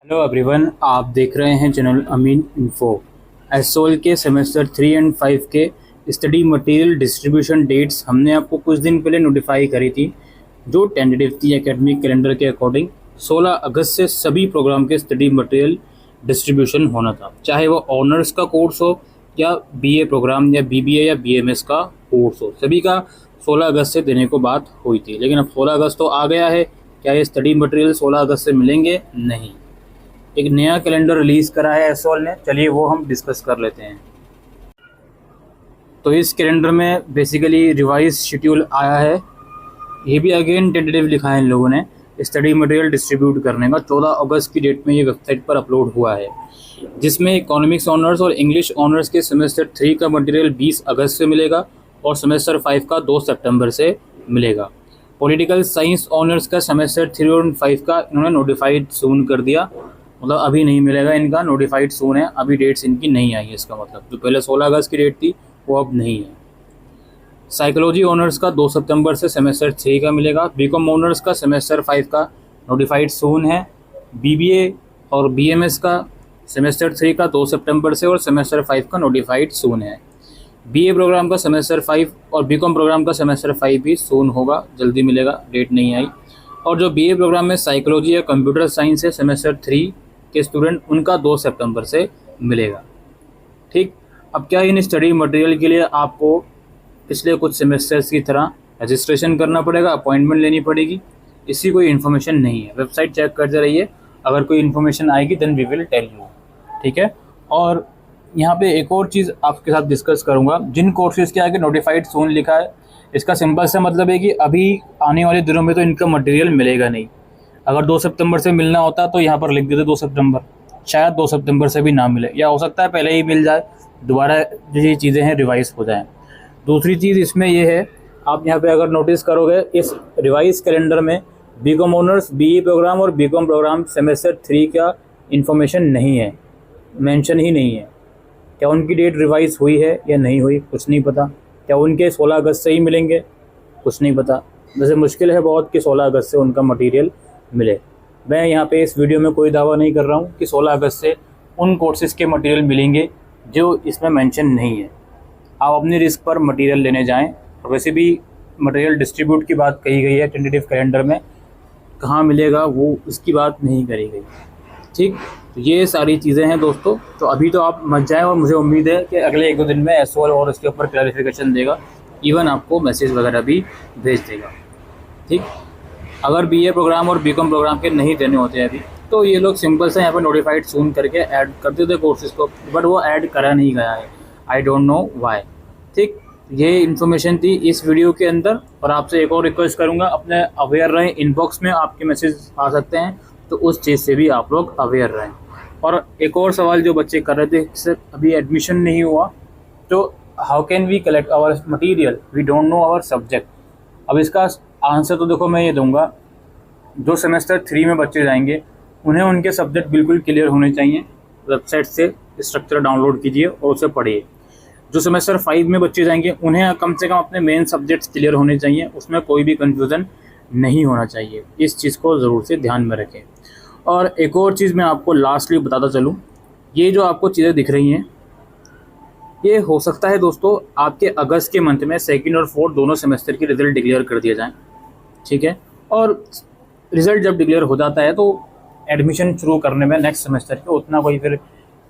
Hello everyone, आप देख रहे हैं चैनल अमीन इन्फो। एसओएल के सेमेस्टर 3 एंड 5 के स्टडी मटेरियल डिस्ट्रीब्यूशन डेट्स हमने आपको कुछ दिन पहले नोटिफाई करी थी, जो टेंटेटिव थी एकेडमिक कैलेंडर के अकॉर्डिंग। 16 अगस्त से सभी प्रोग्राम के स्टडी मटेरियल डिस्ट्रीब्यूशन होना था, चाहे वो ऑनर्स का कोर्स हो या बीए प्रोग्राम या बीबीए या बीएमएस का कोर्स हो, सभी का 16 अगस्त से देने को बात हुई थी। लेकिन अब 16 अगस्त तो आ गया है, क्या ये स्टडी मटेरियल 16 अगस्त से मिलेंगे? नहीं। एक नया कैलेंडर रिलीज़ करा है एसओएल ने, चलिए वो हम डिस्कस कर लेते हैं। तो इस कैलेंडर में बेसिकली रिवाइज शेड्यूल आया है, ये भी अगेन टेंटेटिव लिखा है इन लोगों ने। स्टडी मटेरियल डिस्ट्रीब्यूट करने का 14 अगस्त की डेट में ये वेबसाइट पर अपलोड हुआ है, जिसमें इकोनॉमिक्स ऑनर्स और इंग्लिश ऑनर्स के सेमेस्टर 3 का मटेरियल 20 अगस्त से मिलेगा और सेमेस्टर 5 का 2 सितंबर से मिलेगा। पॉलिटिकल साइंस ऑनर्स का सेमेस्टर 3 और 5 का इन्होंने नोटिफाइड सून कर दिया, मतलब अभी नहीं मिलेगा इनका, नोटिफाइड सून है, अभी डेट्स इनकी नहीं आई है। इसका मतलब जो पहले 16 अगस्त की डेट थी वो अब नहीं है। साइकोलॉजी ऑनर्स का 2 सितंबर से सेमेस्टर 3 का मिलेगा। बीकॉम ऑनर्स का सेमेस्टर 5 का नोटिफाइड सून है। बीबीए और बीएमएस का सेमेस्टर 3 का 2 सितंबर से और सेमेस्टर 5 का नोटिफाइड सून है। बीए प्रोग्राम का सेमेस्टर 5 और बीकॉम प्रोग्राम का सेमेस्टर 5 भी सून होगा, जल्दी मिलेगा, डेट नहीं आई। और जो बीए प्रोग्राम में साइकोलॉजी या कंप्यूटर साइंस है सेमेस्टर 3 के स्टूडेंट, उनका 2 सितंबर से मिलेगा। ठीक, अब क्या इन स्टडी मटेरियल के लिए आपको पिछले कुछ सेमेस्टर्स की तरह रजिस्ट्रेशन करना पड़ेगा, अपॉइंटमेंट लेनी पड़ेगी? इसकी कोई इन्फॉर्मेशन नहीं है, वेबसाइट चेक करते रहिए, अगर कोई इन्फॉर्मेशन आएगी then we will tell you. ठीक है, और यहाँ पे एक और चीज़ आपके साथ डिस्कस करूँगा। जिन कोर्सेज़ के आगे नोटिफाइड सून लिखा है, इसका सिंपल सा मतलब है कि अभी आने वाले दिनों में तो इनका मटेरियल मिलेगा नहीं। अगर 2 सितंबर से मिलना होता तो यहाँ पर लिख देते 2 सितंबर, शायद 2 सितंबर से भी ना मिले, या हो सकता है पहले ही मिल जाए, दोबारा जो ये चीज़ें हैं रिवाइज हो जाएँ। दूसरी चीज़ इसमें ये है, आप यहाँ पे अगर नोटिस करोगे इस रिवाइज कैलेंडर में बीकॉम ऑनर्स, बीई प्रोग्राम और बीकॉम प्रोग्राम सेमेस्टर 3 का इन्फॉर्मेशन नहीं है, मेंशन ही नहीं है। क्या उनकी डेट रिवाइज हुई है या नहीं हुई, कुछ नहीं पता। क्या उनके 16 अगस्त से ही मिलेंगे, कुछ नहीं पता। वैसे मुश्किल है बहुत कि 16 अगस्त से उनका मटेरियल मिले। मैं यहाँ पे इस वीडियो में कोई दावा नहीं कर रहा हूँ कि 16 अगस्त से उन कोर्सेज़ के मटेरियल मिलेंगे जो इसमें मेंशन नहीं है। आप अपनी रिस्क पर मटेरियल लेने जाएं। और वैसे भी मटेरियल डिस्ट्रीब्यूट की बात कही गई है टेंटेटिव कैलेंडर में, कहाँ मिलेगा वो उसकी बात नहीं करी गई। ठीक, तो ये सारी चीज़ें हैं दोस्तों। तो अभी तो आप मत जाएं, और मुझे उम्मीद है कि अगले 1-2 दिन में एसओएल और इसके ऊपर क्लैरिफिकेशन देगा, इवन आपको मैसेज वगैरह भी भेज देगा। ठीक, अगर बीए प्रोग्राम और बीकॉम प्रोग्राम के नहीं देने होते हैं अभी, तो ये लोग सिंपल से यहाँ पर नोटिफाइड सून करके ऐड कर देते कोर्सेज़ को, बट वो ऐड करा नहीं गया है, आई डोंट नो वाई। ठीक, ये इन्फॉर्मेशन थी इस वीडियो के अंदर। और आपसे एक और रिक्वेस्ट करूँगा, अपने अवेयर रहें, इनबॉक्स में आपके मैसेज आ सकते हैं, तो उस चीज़ से भी आप लोग अवेयर रहें। और एक और सवाल जो बच्चे कर रहे थे, सर अभी एडमिशन नहीं हुआ तो how can we collect our material, we don't know our subject. अब इसका आंसर तो देखो मैं ये दूंगा, जो सेमेस्टर 3 में बच्चे जाएंगे उन्हें उनके सब्जेक्ट बिल्कुल क्लियर होने चाहिए। वेबसाइट से स्ट्रक्चर डाउनलोड कीजिए और उसे पढ़िए। जो सेमेस्टर 5 में बच्चे जाएंगे उन्हें कम से कम अपने मेन सब्जेक्ट्स क्लियर होने चाहिए, उसमें कोई भी कन्फ्यूज़न नहीं होना चाहिए। इस चीज़ को ज़रूर से ध्यान में रखें। और एक और चीज़ मैं आपको लास्टली बताता चलूँ, ये जो आपको चीज़ें दिख रही हैं, ये हो सकता है दोस्तों आपके अगस्त के मंथ में 2nd और 4th दोनों सेमेस्टर की रिज़ल्ट डिक्लेयर कर दिए जाएँ। ठीक है, और रिज़ल्ट जब डिक्लेयर हो जाता है तो एडमिशन शुरू करने में नेक्स्ट सेमेस्टर के उतना कोई फिर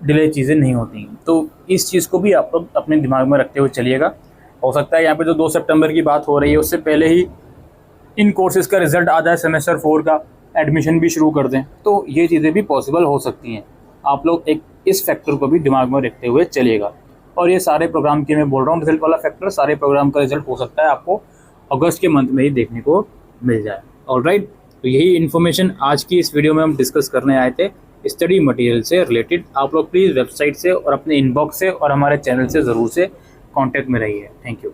डिले चीज़ें नहीं होती हैं। तो इस चीज़ को भी आप लोग अपने दिमाग में रखते हुए चलिएगा। हो सकता है यहाँ पे जो 2 सितंबर की बात हो रही है उससे पहले ही इन कोर्सेज़ का रिज़ल्ट आ जाए, सेमेस्टर 4 का एडमिशन भी शुरू कर दें, तो ये चीज़ें भी पॉसिबल हो सकती हैं। आप लोग एक इस फैक्टर को भी दिमाग में रखते हुए चलिएगा। और ये सारे प्रोग्राम के मैं बोल रहा हूँ रिजल्ट वाला फैक्टर, सारे प्रोग्राम का रिजल्ट हो सकता है आपको अगस्त के मंथ में ही देखने को मिल जाए। ऑलराइट, तो यही इन्फॉर्मेशन आज की इस वीडियो में हम डिस्कस करने आए थे स्टडी मटेरियल से रिलेटेड। आप लोग प्लीज़ वेबसाइट से और अपने इनबॉक्स से और हमारे चैनल से ज़रूर से कांटेक्ट में रहिए। Thank you.